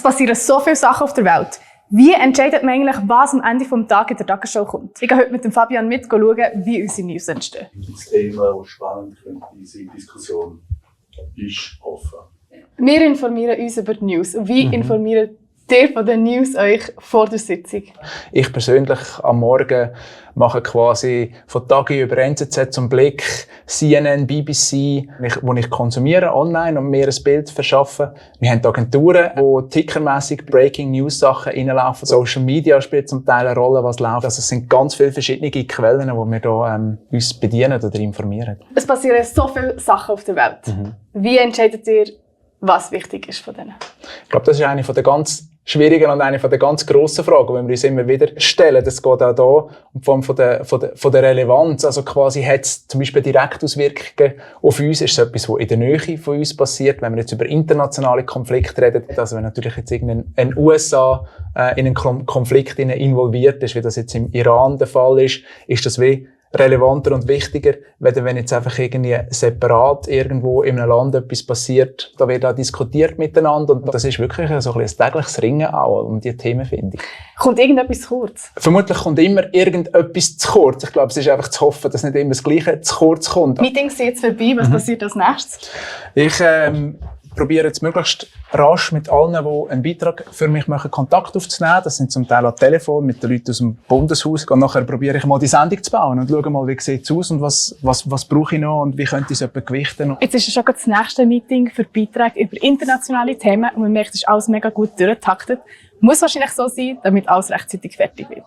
Es passieren so viele Sachen auf der Welt. Wie entscheidet man eigentlich, was am Ende des Tages in der Tagesschau kommt? Ich gehe heute mit dem Fabian mit schauen, wie unsere News entstehen. Das Thema, das spannend könnte sein, die Diskussion ist offen. Wir informieren uns über die News. Wie informieren ihr von den News euch vor der Sitzung? Ich persönlich am Morgen mache quasi von Tagi über NZZ zum Blick, CNN, BBC, wo ich konsumiere online und mir ein Bild verschaffe. Wir haben Agenturen, wo tickermässig Breaking News Sachen reinlaufen. Social Media spielt zum Teil eine Rolle, was läuft. Also es sind ganz viele verschiedene Quellen, wo wir da uns bedienen oder informieren. Es passieren so viele Sachen auf der Welt. Wie entscheidet ihr, was wichtig ist von denen? Ich glaube, das ist eine der ganz schwierigen und eine der ganz grossen Fragen, die wir uns immer wieder stellen. Das geht auch da um von der Relevanz. Also quasi hat es zum Beispiel Direktauswirkungen auf uns? Ist es etwas, was in der Nähe von uns passiert? Wenn wir jetzt über internationale Konflikte reden, also wenn natürlich jetzt ein USA in einen Konflikt involviert ist, wie das jetzt im Iran der Fall ist das wie relevanter und wichtiger, wenn jetzt einfach irgendwie separat irgendwo in einem Land etwas passiert. Da wird auch diskutiert miteinander und das ist wirklich so ein tägliches Ringen auch um diese Themen, finde ich. Kommt irgendetwas zu kurz? Vermutlich kommt immer irgendetwas zu kurz. Ich glaube, es ist einfach zu hoffen, dass nicht immer das Gleiche zu kurz kommt. Meetings sind jetzt vorbei. Was passiert als nächstes? Ich probiere jetzt möglichst rasch mit allen, die einen Beitrag für mich machen, Kontakt aufzunehmen. Das sind zum Teil am Telefon mit den Leuten aus dem Bundeshaus. Und nachher probiere ich mal die Sendung zu bauen und schaue mal, wie sieht es aus und was brauche ich noch und wie könnte ich es gewichten. Jetzt ist schon das nächste Meeting für Beiträge über internationale Themen und man merkt, es ist alles mega gut durchgetaktet. Muss wahrscheinlich so sein, damit alles rechtzeitig fertig wird.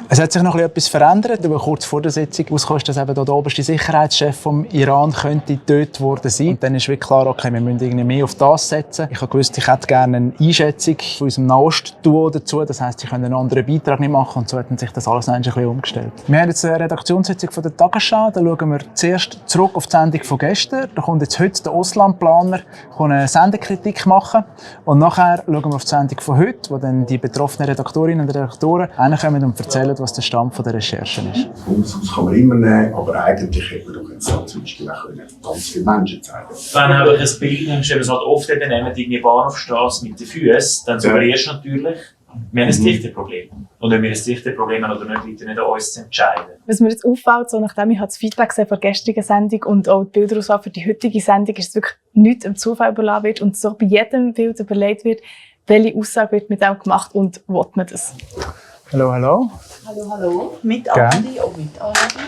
Es hat sich noch etwas verändert, aber kurz vor der Sitzung rauskam, dass eben der oberste Sicherheitschef vom Iran könnte getötet worden sein. Und dann ist wirklich klar, okay, wir müssen irgendwie mehr auf das setzen. Ich habe gewusst, ich hätte gerne eine Einschätzung von unserem Nahost-Duo dazu. Das heisst, sie können einen anderen Beitrag nicht machen und so hat sich das alles ein bisschen umgestellt. Wir haben jetzt eine Redaktionssitzung von der Tagesschau. Da schauen wir zuerst zurück auf die Sendung von gestern. Da kommt jetzt heute der Auslandplaner eine Sendekritik machen. Und nachher schauen wir auf die Sendung von heute, wo dann die betroffenen Redaktorinnen und Redaktoren kommen und erzählen, was der Stand der Recherchen ist. Das Bundeshaus kann man immer nehmen, aber eigentlich hätte man doch jetzt zum Beispiel auch ganz viele Menschen zeigen können. Wenn du ein Bild nimmst, wenn man halt oft nehmen, die Bahnhofstrasse mit den Füßen, dann suggerierst du natürlich, wir haben ein Dichterproblem. Und wenn wir ein Dichterproblem haben oder nicht, liegt nicht an uns zu entscheiden. Was mir jetzt auffällt, so nachdem ich das Feedback gesehen von der gestrigen Sendung und auch die Bilderauswahl für die heutige Sendung, ist es wirklich nichts dem Zufall überlassen wird und so bei jedem Bild überlegt wird, welche Aussage wird mit dem gemacht und will man das. Hallo, hallo. Hallo, hallo. Mit Adi und mit Arabi.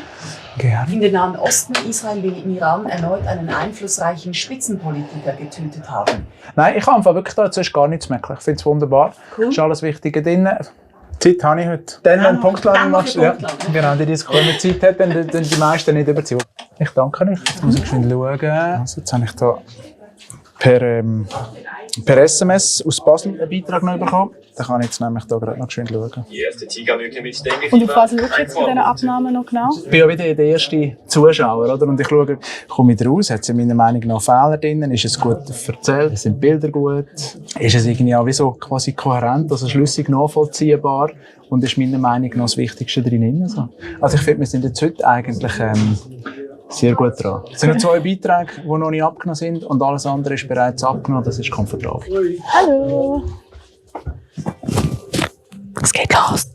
Gerne. In den Nahen Osten, Israel will im Iran erneut einen einflussreichen Spitzenpolitiker getötet haben. Nein, ich habe wirklich dazu gar nichts zu meckern. Ich finde es wunderbar. Cool. Ist alles Wichtige drin. Zeit habe ich heute. Dann, wenn du Punktlandung machst, ja, genau, die Diskussion mit Zeit hat, dann die meisten nicht überziehen. Ich danke euch. Jetzt muss ich schnell schauen. Also, jetzt habe ich da per SMS aus Basel einen Beitrag noch bekommen. Da kann ich jetzt nämlich da gerade noch schnell schauen. Und auf was schaust du jetzt bei diesen Abnahmen noch genau? Ich bin ja wieder der erste Zuschauer, oder? Und ich schaue, komme ich raus, hat es in meiner Meinung nach Fehler drin, ist es gut erzählt, sind Bilder gut, ist es irgendwie auch wie so quasi kohärent, also schlüssig nachvollziehbar und ist meiner Meinung nach das Wichtigste drin. Also ich finde, wir sind jetzt heute eigentlich sehr gut dran. Es sind noch 2 Beiträge, die noch nicht abgenommen sind und alles andere ist bereits abgenommen, das ist komfortabel. Hallo! Es geht los!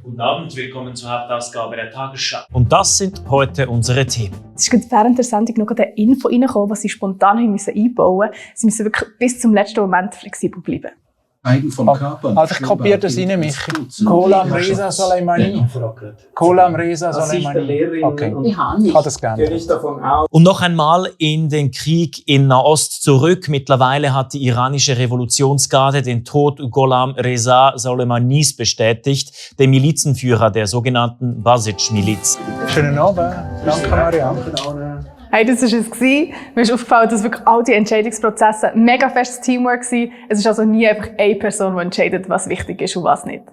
Guten Abend, willkommen zur Hauptausgabe der Tagesschau. Und das sind heute unsere Themen. Es ist während der Sendung noch eine Info reingekommen, was sie spontan einbauen müssen. Sie müssen wirklich bis zum letzten Moment flexibel bleiben. Eigen vom Körper. Also ich kopiere das rein, Michi. Gholam Reza Soleimani. Gholam Reza Soleimani. Okay, ich habe das gerne. Und noch einmal in den Krieg in Nahost zurück. Mittlerweile hat die iranische Revolutionsgarde den Tod Gholam Reza Soleimanis bestätigt, dem Milizenführer der sogenannten Basij-Miliz. Schönen Abend. Danke, Maria. Hey, das war es. Mir ist aufgefallen, dass wirklich all die Entscheidungsprozesse mega festes Teamwork waren. Es ist also nie einfach eine Person, die entscheidet, was wichtig ist und was nicht.